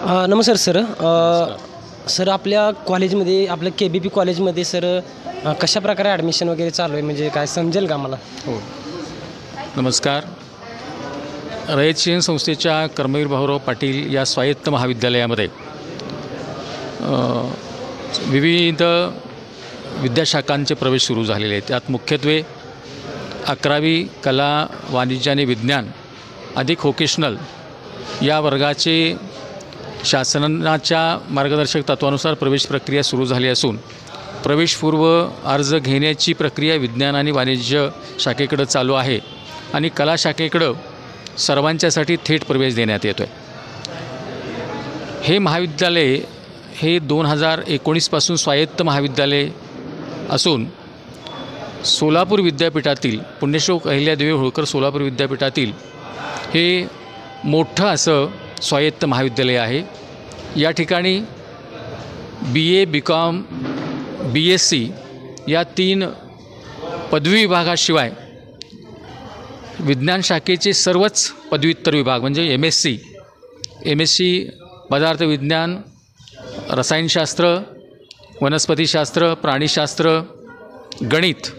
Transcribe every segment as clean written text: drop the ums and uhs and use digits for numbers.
नमस्कार सर. नमस्कार. सर आपल्या कॉलेजमध्ये आपल्या KBP कॉलेजमध्ये सर कशा प्रकारे ॲडमिशन वगैरे चालू आहे, म्हणजे काय समजेल का मला? हो, नमस्कार. रयत शिक्षण संस्थेच्या कर्मवीर भाऊराव पाटील या स्वायत्त महाविद्यालयामध्ये विविध विद्याशाखांचे प्रवेश सुरू झालेले आहेत. त्यात मुख्यत्वे 11वी कला, वाणिज्य आणि विज्ञान अधिक व्होकेशनल या वर्गाचे शासनाच्या मार्गदर्शक तत्वानुसार प्रवेश प्रक्रिया सुरू झाली असून प्रवेशपूर्व अर्ज घेण्याची प्रक्रिया विज्ञान आणि वाणिज्य शाखेकडे चालू आहे आणि कला शाखेकडं सर्वांच्यासाठी थेट प्रवेश देण्यात येतो आहे. हे महाविद्यालय हे 2019पासून स्वायत्त महाविद्यालय असून सोलापूर विद्यापीठातील पुण्यश्लोक अहिल्यादेवी होळकर सोलापूर विद्यापीठातील हे मोठं असं स्वायत्त महाविद्यालय आहे. या ठिकाणी BA, BCom, BSc या 3 पदवी विभागाशिवाय विज्ञान शाखेचे सर्वच पदव्युत्तर विभाग म्हणजे MSc पदार्थ विज्ञान, रसायनशास्त्र, वनस्पतीशास्त्र, प्राणीशास्त्र, गणित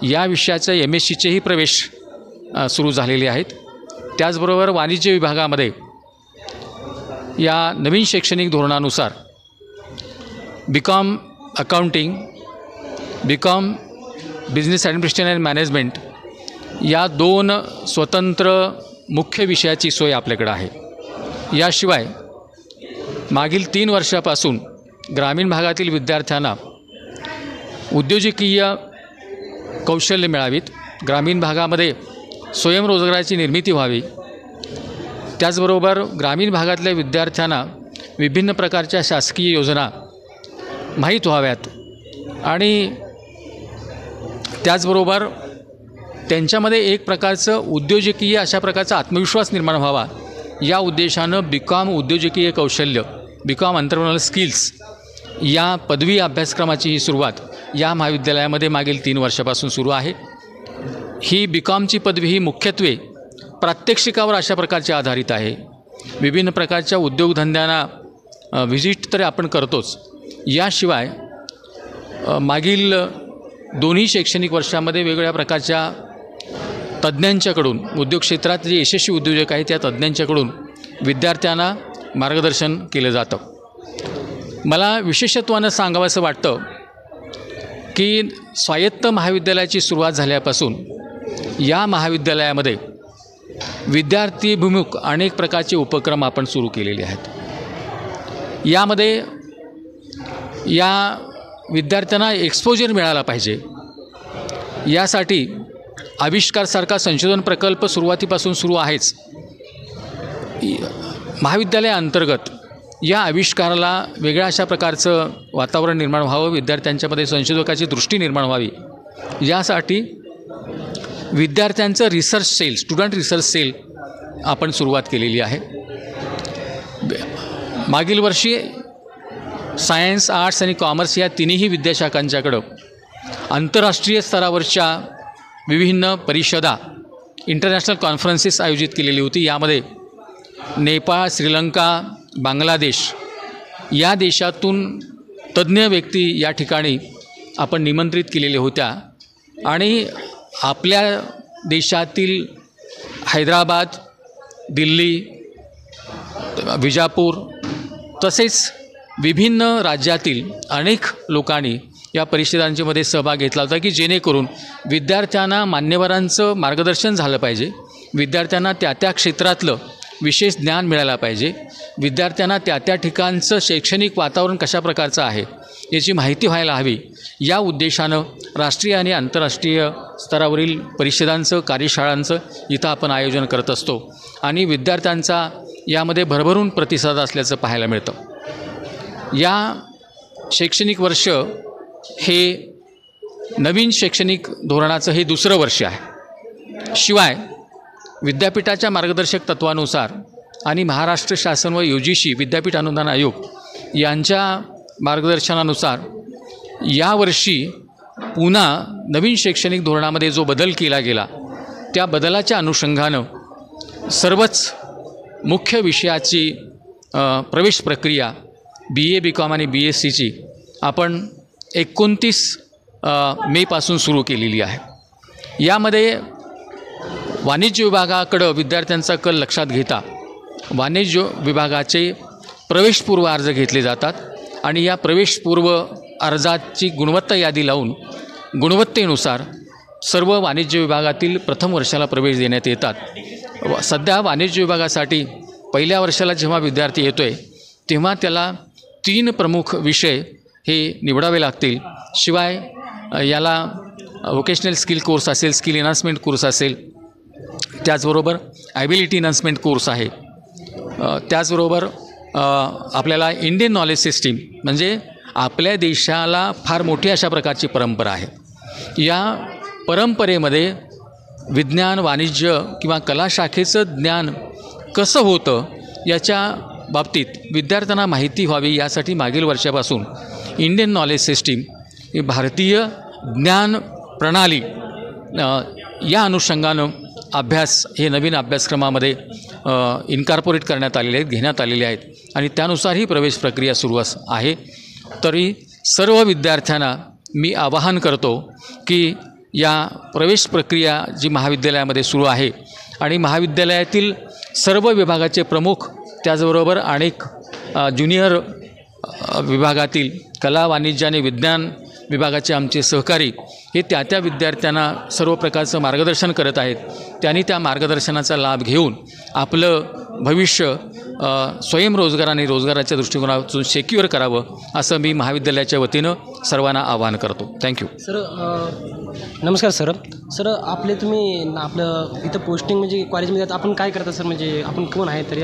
या विषयाच्या MScचेही प्रवेश सुरू झालेले आहेत. त्याचबरोबर वाणिज्य विभागामध्ये या नवीन शैक्षणिक धोरणानुसार BCom accounting, BCom business administration and management या 2 स्वतंत्र मुख्य विषयाची सोय आपल्याकडे आहे. याशिवाय मागील 3 वर्षापासून ग्रामीण भागातील विद्यार्थ्यांना उद्योजकीय कौशल्य मिळावीत, ग्रामीण भागामध्ये स्वयंरोजगाराची निर्मिती व्हावी, त्याचबरोबर ग्रामीण भागातल्या विद्यार्थ्यांना विभिन्न प्रकारच्या शासकीय योजना माहीत व्हाव्यात आणि त्याचबरोबर त्यांच्यामध्ये एक प्रकारचं उद्योजकीय अशा प्रकारचा आत्मविश्वास निर्माण व्हावा या उद्देशानं BCom उद्योजकीय कौशल्य, BCom एंटरप्रेन्योरियल स्किल्स या पदवी अभ्यासक्रमाची ही सुरुवात या महाविद्यालयामध्ये मागील 3 वर्षापासून सुरू आहे. ही BComची पदवी ही मुख्यत्वे प्रात्यक्षिकावर अशा प्रकारची आधारित आहे. विभिन्न प्रकारच्या उद्योगधंद्यांना व्हिजिट तर आपण करतोच, याशिवाय मागील 2 शैक्षणिक वर्षामध्ये वेगवेगळ्या प्रकारच्या तज्ज्ञांच्याकडून उद्योग क्षेत्रात जे यशस्वी उद्योजक आहेत त्या तज्ज्ञांच्याकडून विद्यार्थ्यांना मार्गदर्शन केलं जातं. मला विशेषत्वानं सांगावंसं वाटतं की स्वायत्त महाविद्यालयाची सुरुवात झाल्यापासून या महाविद्यालयामध्ये विद्यार्थीभिमुख अनेक प्रकारचे उपक्रम आपण सुरू केलेले आहेत. यामध्ये या विद्यार्थ्यांना एक्सपोजर मिळाला पाहिजे यासाठी आविष्कारसारखा संशोधन प्रकल्प सुरुवातीपासून सुरू आहेच. महाविद्यालयाअंतर्गत या आविष्काराला वेगळ्या अशा प्रकारचं वातावरण निर्माण व्हावं, विद्यार्थ्यांच्यामध्ये संशोधकाची दृष्टी निर्माण व्हावी यासाठी विद्यार्थ्यांचं research cell, student research cell आपण सुरुवात केलेली आहे. मागील वर्षी सायन्स, आर्ट्स आणि कॉमर्स या तिन्ही विद्याशाखांच्याकडं आंतरराष्ट्रीय स्तरावरच्या विभिन्न परिषदा, इंटरनॅशनल कॉन्फरन्सेस आयोजित केलेली होती. यामध्ये नेपाळ, श्रीलंका, बांगलादेश या देशातून तज्ज्ञ व्यक्ती या ठिकाणी आपण निमंत्रित केलेल्या होत्या आणि आपल्या देशातील हैदराबाद, दिल्ली, विजापूर तसेच विभिन्न राज्यातील अनेक लोकांनी या परिषदांच्यामध्ये सहभाग घेतला होता की जेणेकरून विद्यार्थ्यांना मान्यवरांचं मार्गदर्शन झालं पाहिजे, विद्यार्थ्यांना त्या क्षेत्रातलं विशेष ज्ञान मिळालं पाहिजे, विद्यार्थ्यांना त्या ठिकाणचं शैक्षणिक वातावरण कशा प्रकारचं आहे याची माहिती व्हायला हवी या उद्देशानं राष्ट्रीय आणि आंतरराष्ट्रीय स्तरावरील परिषदांचं, कार्यशाळांचं इथं आपण आयोजन करत असतो आणि विद्यार्थ्यांचा यामध्ये भरभरून प्रतिसाद असल्याचं पाहायला मिळतं. या शैक्षणिक वर्ष हे नवीन शैक्षणिक धोरणाचं हे 2रं वर्ष आहे. शिवाय विद्यापीठाच्या मार्गदर्शक तत्वानुसार आणि महाराष्ट्र शासन व UGC विद्यापीठ अनुदान आयोग यांच्या मार्गदर्शनानुसार यावर्षी पुन्हा नवीन शैक्षणिक धोरणामध्ये जो बदल केला गेला त्या बदलाच्या अनुषंगानं सर्वच मुख्य विषयाची प्रवेश प्रक्रिया BA BCom आणि BScची आपण 29 मेपासून सुरू केलेली आहे. यामध्ये वाणिज्य विभागाकडं विद्यार्थ्यांचा कल लक्षात घेता वाणिज्य विभागाचे प्रवेशपूर्व अर्ज घेतले जातात आणि या प्रवेशपूर्व अर्जाची गुणवत्ता यादी लावून गुणवत्तेनुसार सर्व वाणिज्य विभागातील प्रथम वर्षाला प्रवेश देण्यात येतात. सध्या वाणिज्य विभागासाठी पहिल्या वर्षाला जेव्हा विद्यार्थी येतो आहे तेव्हा त्याला 3 प्रमुख विषय हे निवडावे लागतील. शिवाय याला व्होकेशनल स्किल कोर्स असेल, स्किल एनहान्समेंट कोर्स असेल, त्याचबरोबर ॲबिलिटी एनहान्समेंट कोर्स आहे. त्याचबरोबर आपल्याला इंडियन नॉलेज सिस्टीम म्हणजे आपल्या देशाला फार मोठी अशा प्रकारची परंपरा आहे. या परंपरेमध्ये विज्ञान, वाणिज्य किंवा कला शाखेचं ज्ञान कसं होतं याच्या बाबतीत विद्यार्थ्यांना माहिती व्हावी यासाठी मागील वर्षापासून इंडियन नॉलेज सिस्टीम ही भारतीय ज्ञान प्रणाली या अनुषंगानं अभ्यास हे नवीन अभ्यासक्रमामध्ये इन्कॉर्पोरेट करण्यात आलेले आहेत, घेण्यात आलेले आहेत आणि त्यानुसार ही प्रवेश प्रक्रिया सुरू आहे. तरी सर्व विद्यार्थ्यांना मी आवाहन करतो की या प्रवेश प्रक्रिया जी महाविद्यालयामध्ये सुरू आहे आणि महाविद्यालयातील सर्व विभागाचे प्रमुख, त्याचबरोबर अनेक ज्युनियर विभागातील कला, वाणिज्य आणि विज्ञान विभागाचे आमचे सहकारी हे त्या विद्यार्थ्यांना सर्व प्रकारचं मार्गदर्शन करत आहेत. त्यांनी त्या मार्गदर्शनाचा लाभ घेऊन आपलं भविष्य स्वयंरोजगार आणि रोजगाराच्या दृष्टिकोनातून सेक्युअर करावं असं मी महाविद्यालयाच्या वतीनं सर्वांना आवाहन करतो. थँक्यू. सर नमस्कार सर. सर आपले तुम्ही आपलं इथं पोस्टिंग म्हणजे कॉलेजमध्ये आपण काय करता सर, म्हणजे आपण कोण आहे तरी